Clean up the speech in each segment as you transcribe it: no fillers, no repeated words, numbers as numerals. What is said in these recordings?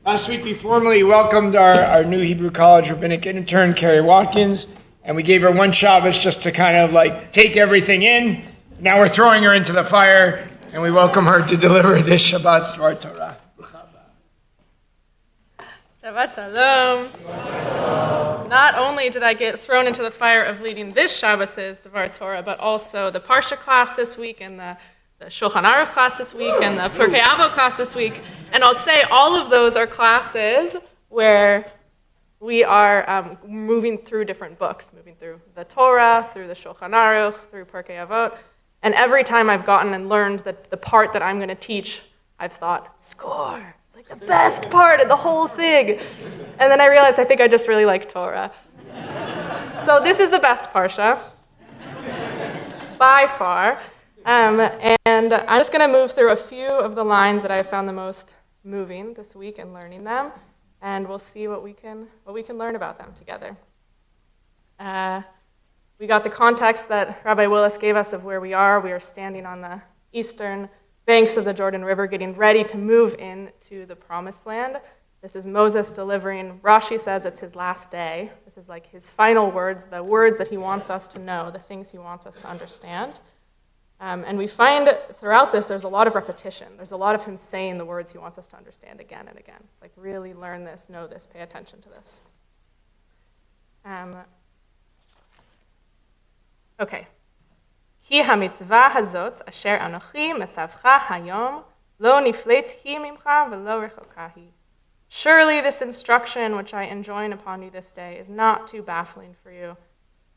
Last week we formally welcomed our new Hebrew College Rabbinic Intern, Carrie, Watkins, and we gave her one Shabbos just to kind of like take everything in. Now we're throwing her into the fire, and we welcome her to deliver this Shabbat's Dvar Torah. Shabbat Shalom. Not only did I get thrown into the fire of leading this Shabbos' Dvar Torah, but also the Parashat class this week and the Shulchan Aruch class this week and the Pirkei Avot class this week. And I'll say all of those are classes where we are moving through different books, moving through the Torah, through the Shulchan Aruch, through Pirkei Avot. And every time I've gotten and learned that the part that I'm going to teach, I've thought, score. It's like the best part of the whole thing. And then I realized I think I just really like Torah. So this is the best Parsha, by far. And I'm just going to move through a few of the lines that I found the most moving this week and learning them, and we'll see what we can learn about them together. We got the context that Rabbi Willis gave us of where we are. We are standing on the eastern banks of the Jordan River, getting ready to move into the Promised Land. This is Moses delivering. Rashi says it's his last day. This is like his final words, the words that he wants us to know, the things he wants us to understand. And we find throughout this, there's a lot of repetition. There's a lot of him saying the words he wants us to understand again and again. It's like, really learn this, know this, pay attention to this. Okay. Hi hamitzvah hazot asher anochi metzavcha hayom lo niflet hi mimcha velo rechoka hi. Surely this instruction which I enjoin upon you this day is not too baffling for you,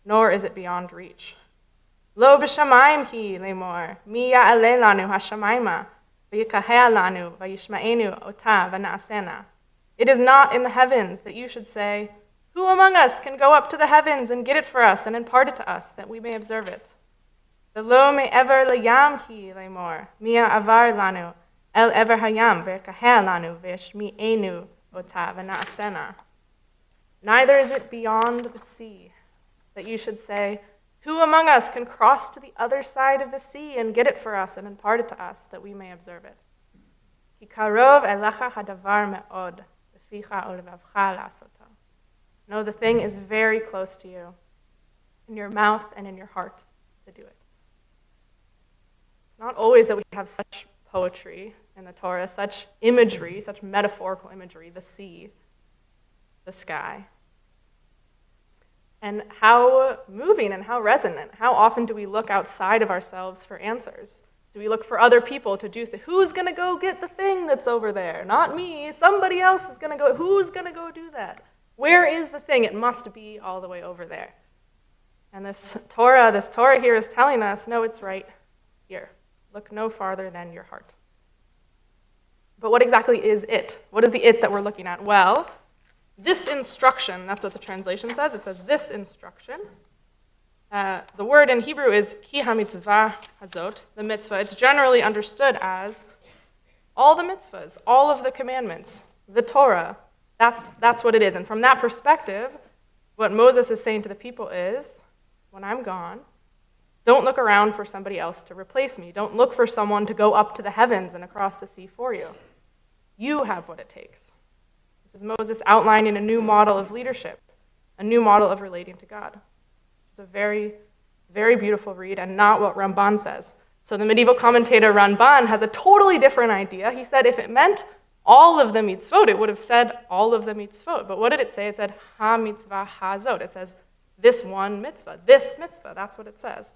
nor is it beyond reach. Lo b'shamayim hi lemor, mi ya'aleh lanu hashamayma, v'yikahea lanu, v'yishma'enu ota v'na'asena. It is not in the heavens that you should say, who among us can go up to the heavens and get it for us and impart it to us, that we may observe it? V'lo me'ever leyam hi lemor, mi ya'avar lanu, el ever hayam, v'yikahea lanu, v'yishma'enu ota v'na'asena. Neither is it beyond the sea that you should say, who among us can cross to the other side of the sea and get it for us and impart it to us, that we may observe it? Ki karov elecha hadavar me'od, b'ficha ulevavcha la'asoto. No, the thing is very close to you, in your mouth and in your heart, to do it. It's not always that we have such poetry in the Torah, such imagery, such metaphorical imagery, the sea, the sky. And how moving and how resonant. How often do we look outside of ourselves for answers? Do we look for other people to do who's going to go get the thing that's over there? Not me. Somebody else is going to go. Who's going to go do that? Where is the thing? It must be all the way over there. And this Torah here is telling us, no, it's right here. Look no farther than your heart. But what exactly is it? What is the it that we're looking at? Well, this instruction, that's what the translation says. It says this instruction. The word in Hebrew is ki hamitzvah hazot, the mitzvah. It's generally understood as all the mitzvahs, all of the commandments, the Torah. That's what it is. And from that perspective, what Moses is saying to the people is, when I'm gone, don't look around for somebody else to replace me. Don't look for someone to go up to the heavens and across the sea for you. You have what it takes. This is Moses outlining a new model of leadership, a new model of relating to God. It's a very, very beautiful read and not what Ramban says. So the medieval commentator Ramban has a totally different idea. He said if it meant all of the mitzvot, it would have said all of the mitzvot. But what did it say? It said ha mitzvah hazot. It says this one mitzvah, this mitzvah. That's what it says.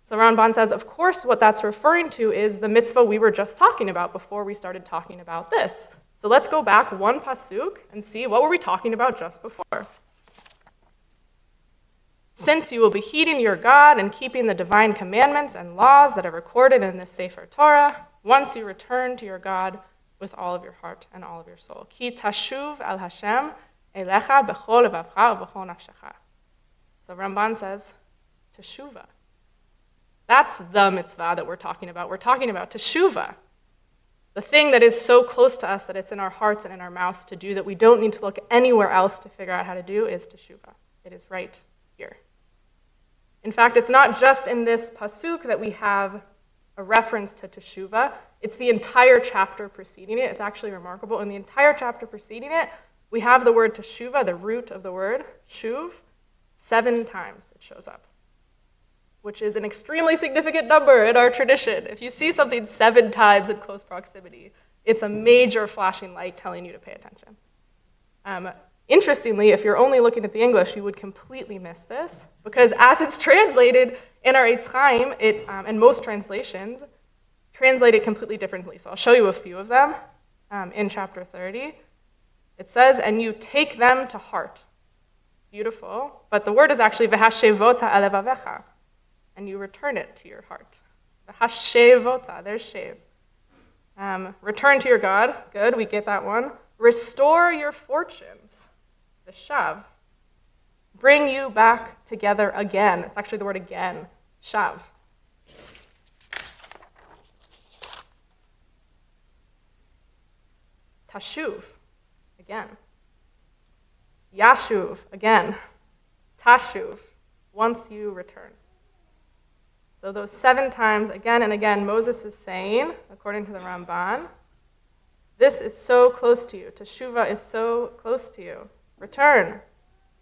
So Ramban says, of course, what that's referring to is the mitzvah we were just talking about before we started talking about this. So let's go back one pasuk and see what were we talking about just before. Since you will be heeding your God and keeping the divine commandments and laws that are recorded in this Sefer Torah, once you return to your God with all of your heart and all of your soul. Ki tashuv al Hashem elecha b'chol levavcha u'b'chol nafshecha. So Ramban says, teshuvah. That's the mitzvah that we're talking about. We're talking about teshuvah. The thing that is so close to us that it's in our hearts and in our mouths to do that we don't need to look anywhere else to figure out how to do is teshuvah. It is right here. In fact, it's not just in this pasuk that we have a reference to teshuvah. It's the entire chapter preceding it. It's actually remarkable. In the entire chapter preceding it, we have the word teshuvah, the root of the word, shuv, 7 times it shows up, which is an extremely significant number in our tradition. If you see something 7 times in close proximity, it's a major flashing light telling you to pay attention. Interestingly, if you're only looking at the English, you would completely miss this, because as it's translated in our Eitz Chaim, and most translations translate it completely differently. So I'll show you a few of them in chapter 30. It says, and you take them to heart. Beautiful. But the word is actually v'hashevota alevavecha, and you return it to your heart. V'hashevota, there's shave. Return to your God. Good, we get that one. Restore your fortunes. The shav. Bring you back together again. It's actually the word again. Shav. Tashuv. Again. Yashuv. Again. Tashuv. Once you return. So those 7 times, again and again, Moses is saying, according to the Ramban, this is so close to you. Teshuvah is so close to you. Return.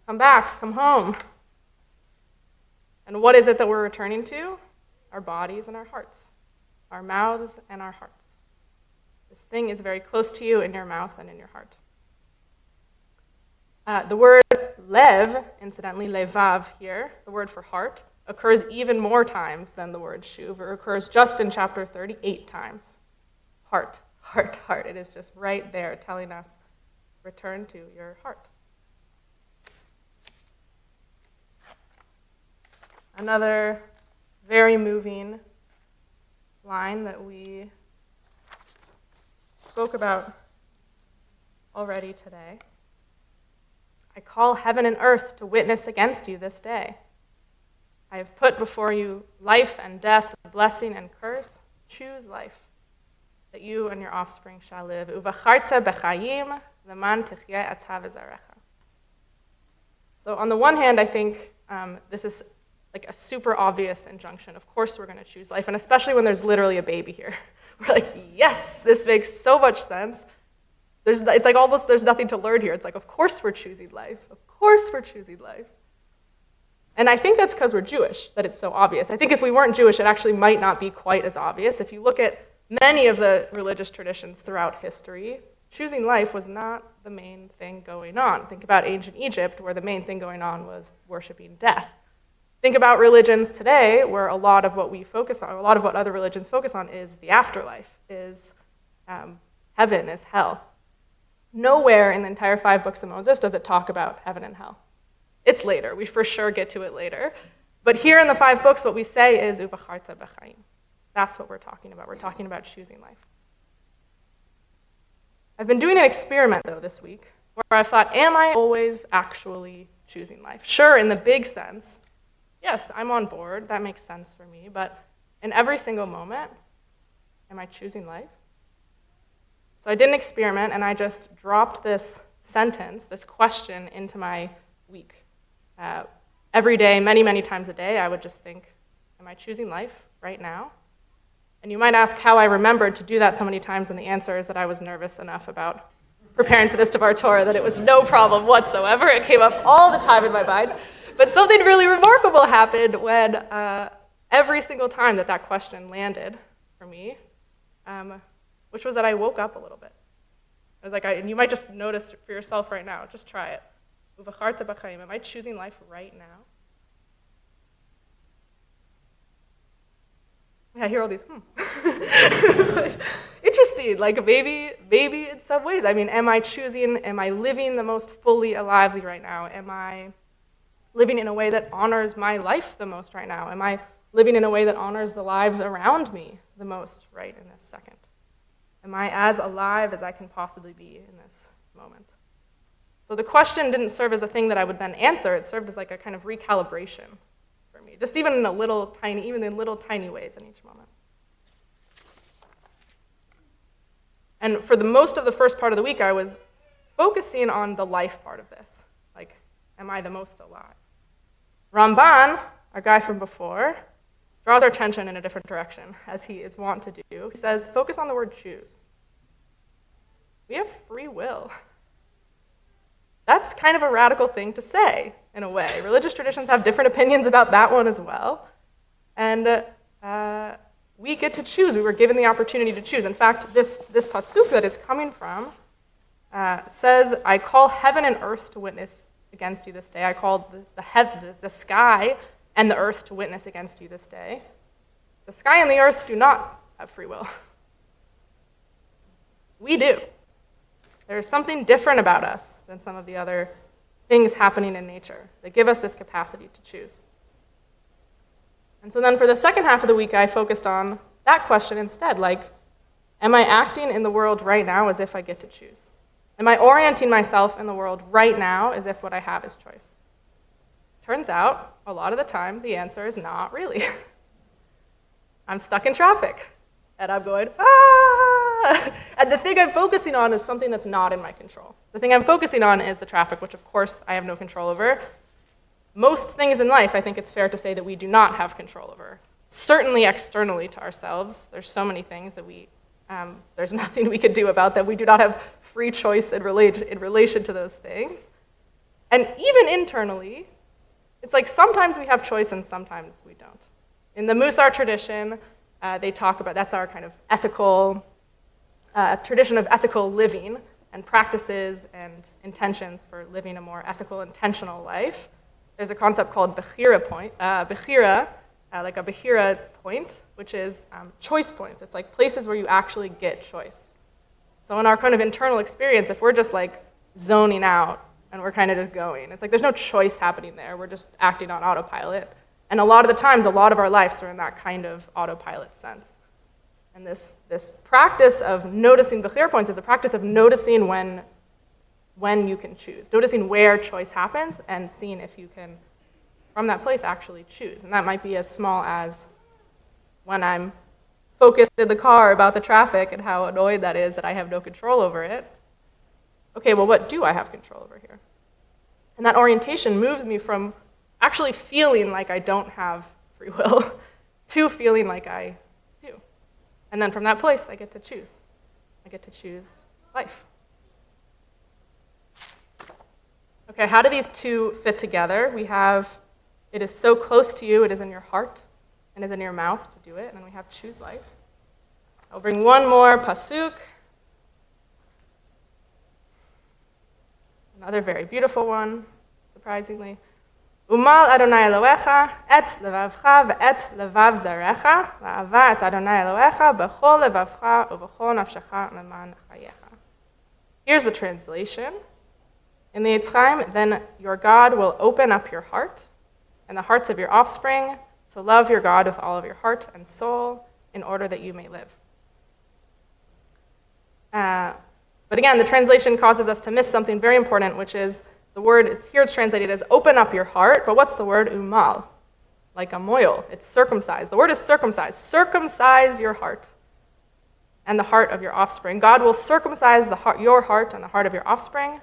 Come back. Come home. And what is it that we're returning to? Our bodies and our hearts. Our mouths and our hearts. This thing is very close to you in your mouth and in your heart. The word lev, incidentally, levav here, the word for heart, occurs even more times than the word shuv. It occurs just in chapter 38 times. Heart, heart, heart. It is just right there telling us, return to your heart. Another very moving line that we spoke about already today. I call heaven and earth to witness against you this day. I have put before you life and death, blessing and curse. Choose life, that you and your offspring shall live. Uvacharta b'chayim leman techye ata v'zarecha. So on the one hand, I think this is like a super obvious injunction. Of course we're going to choose life, and especially when there's literally a baby here. We're like, yes, this makes so much sense. It's like almost there's nothing to learn here. It's like, of course we're choosing life. Of course we're choosing life. And I think that's because we're Jewish, that it's so obvious. I think if we weren't Jewish, it actually might not be quite as obvious. If you look at many of the religious traditions throughout history, choosing life was not the main thing going on. Think about ancient Egypt, where the main thing going on was worshiping death. Think about religions today, where a lot of what we focus on, a lot of what other religions focus on is the afterlife, is heaven, is hell. Nowhere in the entire 5 books of Moses does it talk about heaven and hell. It's later. We for sure get to it later. But here in the 5 books, what we say is uvacharta b'chayim. That's what we're talking about. We're talking about choosing life. I've been doing an experiment, though, this week, where I thought, am I always actually choosing life? Sure, in the big sense, yes, I'm on board. That makes sense for me. But in every single moment, am I choosing life? So I did an experiment, and I just dropped this sentence, this question, into my week. Every day, many, many times a day, I would just think, am I choosing life right now? And you might ask how I remembered to do that so many times, and the answer is that I was nervous enough about preparing for this Devar Torah that it was no problem whatsoever. It came up all the time in my mind. But something really remarkable happened when every single time that question landed for me, which was that I woke up a little bit. I was like, and you might just notice for yourself right now, just try it. Uvacharta b'chayim, am I choosing life right now? Yeah, I hear all these, It's like, interesting, like maybe in some ways. I mean, am I living the most fully alively right now? Am I living in a way that honors my life the most right now? Am I living in a way that honors the lives around me the most right in this second? Am I as alive as I can possibly be in this moment? So the question didn't serve as a thing that I would then answer. It served as like a kind of recalibration for me, just even in little tiny ways in each moment. And for the most of the first part of the week, I was focusing on the life part of this. Like, am I the most alive? Ramban, our guy from before, draws our attention in a different direction, as he is wont to do. He says, focus on the word choose. We have free will. That's kind of a radical thing to say, in a way. Religious traditions have different opinions about that one as well. And we get to choose. We were given the opportunity to choose. In fact, this pasuk that it's coming from says, I call heaven and earth to witness against you this day. I call the sky and the earth to witness against you this day. The sky and the earth do not have free will. We do. There's something different about us than some of the other things happening in nature that give us this capacity to choose. And so then for the second half of the week, I focused on that question instead, like, am I acting in the world right now as if I get to choose? Am I orienting myself in the world right now as if what I have is choice? Turns out, a lot of the time, the answer is not really. I'm stuck in traffic, and I'm going, and the thing I'm focusing on is something that's not in my control. The thing I'm focusing on is the traffic, which of course I have no control over. Most things in life, I think it's fair to say that we do not have control over. Certainly externally to ourselves, there's so many things that there's nothing we could do about that. We do not have free choice in relation to those things. And even internally, it's like sometimes we have choice and sometimes we don't. In the Musar tradition, they talk about, that's our kind of ethical tradition of ethical living and practices and intentions for living a more ethical, intentional life. There's a concept called Bechira point, like a Bechira point, which is choice points. It's like places where you actually get choice. So in our kind of internal experience, if we're just like zoning out and we're kind of just going, it's like there's no choice happening there. We're just acting on autopilot. And a lot of the times, a lot of our lives are in that kind of autopilot sense. And this practice of noticing Bechira points is a practice of noticing when you can choose, noticing where choice happens and seeing if you can, from that place, actually choose. And that might be as small as when I'm focused in the car about the traffic and how annoyed that is that I have no control over it. Okay, well, what do I have control over here? And that orientation moves me from actually feeling like I don't have free will to feeling like I do. And then from that place, I get to choose. I get to choose life. Okay, how do these two fit together? We have, it is so close to you, it is in your heart, and is in your mouth to do it, and then we have choose life. I'll bring one more pasuk. Another very beautiful one, surprisingly. Umal Adonai Elohecha et levavcha ve'et levav zarecha va'ava et Adonai Elohecha b'chol levavcha u'b'chol nafshecha leman chayecha. Here's the translation. In the Nitzavim, then your God will open up your heart and the hearts of your offspring to love your God with all of your heart and soul in order that you may live. But again, the translation causes us to miss something very important, which is the word, it's translated as open up your heart, but what's the word? Umal, like a moil. It's circumcised. The word is circumcised. Circumcise your heart and the heart of your offspring. God will circumcise your heart and the heart of your offspring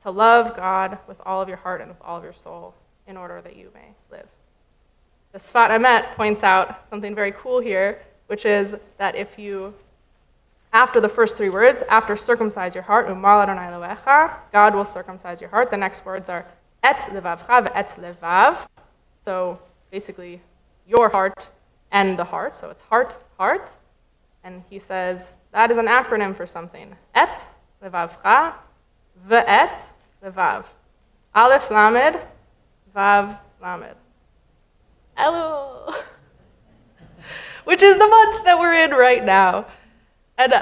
to love God with all of your heart and with all of your soul in order that you may live. The Sfat Emet points out something very cool here, which is that if you, after the first three words, after circumcise your heart, Umal Adonai Elohecha, God will circumcise your heart. The next words are et levavcha ve'et levav. So basically, your heart and the heart. So it's heart, heart. And he says that is an acronym for something. Et levavcha ve'et levav. Aleph lamed, vav lamed. Hello. Which is the month that we're in right now. And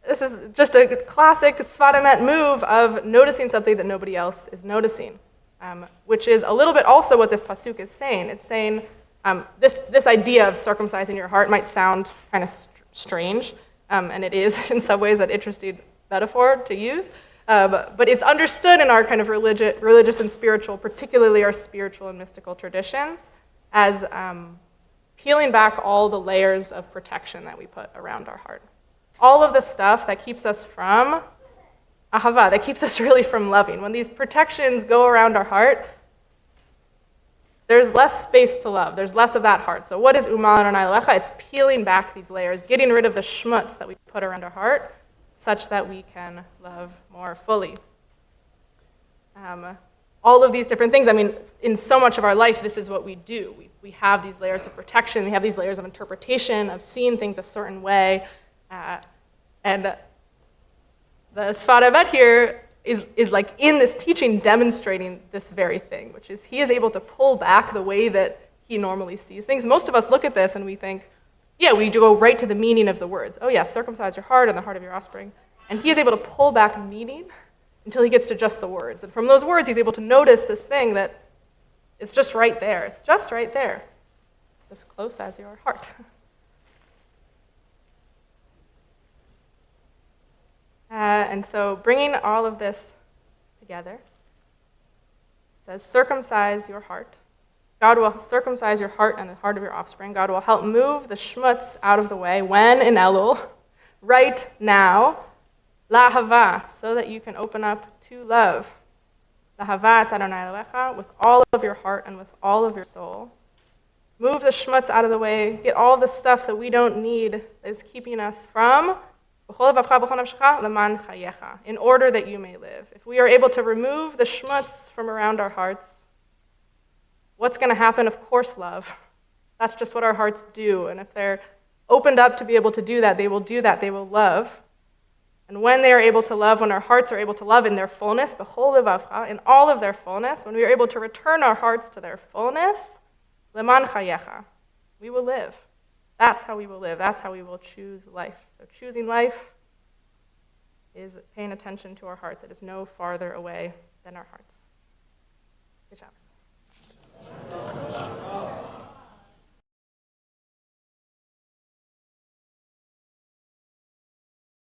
this is just a classic Sfat Emet move of noticing something that nobody else is noticing, which is a little bit also what this pasuk is saying. It's saying this idea of circumcising your heart might sound kind of strange, and it is in some ways an interesting metaphor to use, but it's understood in our kind of religious and spiritual, particularly our spiritual and mystical traditions, as peeling back all the layers of protection that we put around our heart. All of the stuff that keeps us from ahava, that keeps us really from loving. When these protections go around our heart, there's less space to love. There's less of that heart. So what is Umal Adonai Lecha? It's peeling back these layers, getting rid of the schmutz that we put around our heart, such that we can love more fully. All of these different things, I mean, in so much of our life, this is what we do. We have these layers of protection, we have these layers of interpretation, of seeing things a certain way. And the Sfat Emet here is like in this teaching demonstrating this very thing, which is he is able to pull back the way that he normally sees things. Most of us look at this and we think, yeah, we go right to the meaning of the words. Oh yeah, circumcise your heart and the heart of your offspring. And he is able to pull back meaning until he gets to just the words. And from those words, he's able to notice this thing that is just right there. It's just right there. It's as close as your heart. And so bringing all of this together, it says, circumcise your heart. God will circumcise your heart and the heart of your offspring. God will help move the schmutz out of the way when in Elul, right now, lahava, so that you can open up to love. Lahava et Adonai Elohecha, with all of your heart and with all of your soul. Move the schmutz out of the way. Get all the stuff that we don't need that is keeping us from in order that you may live. If we are able to remove the schmutz from around our hearts, what's going to happen? Of course, love. That's just what our hearts do. And if they're opened up to be able to do that, they will do that. They will love. And when they are able to love, when our hearts are able to love in their fullness, in all of their fullness, when we are able to return our hearts to their fullness, leman chayecha, we will live. That's how we will live. That's how we will choose life. So choosing life is paying attention to our hearts. It is no farther away than our hearts. Good Shabbos.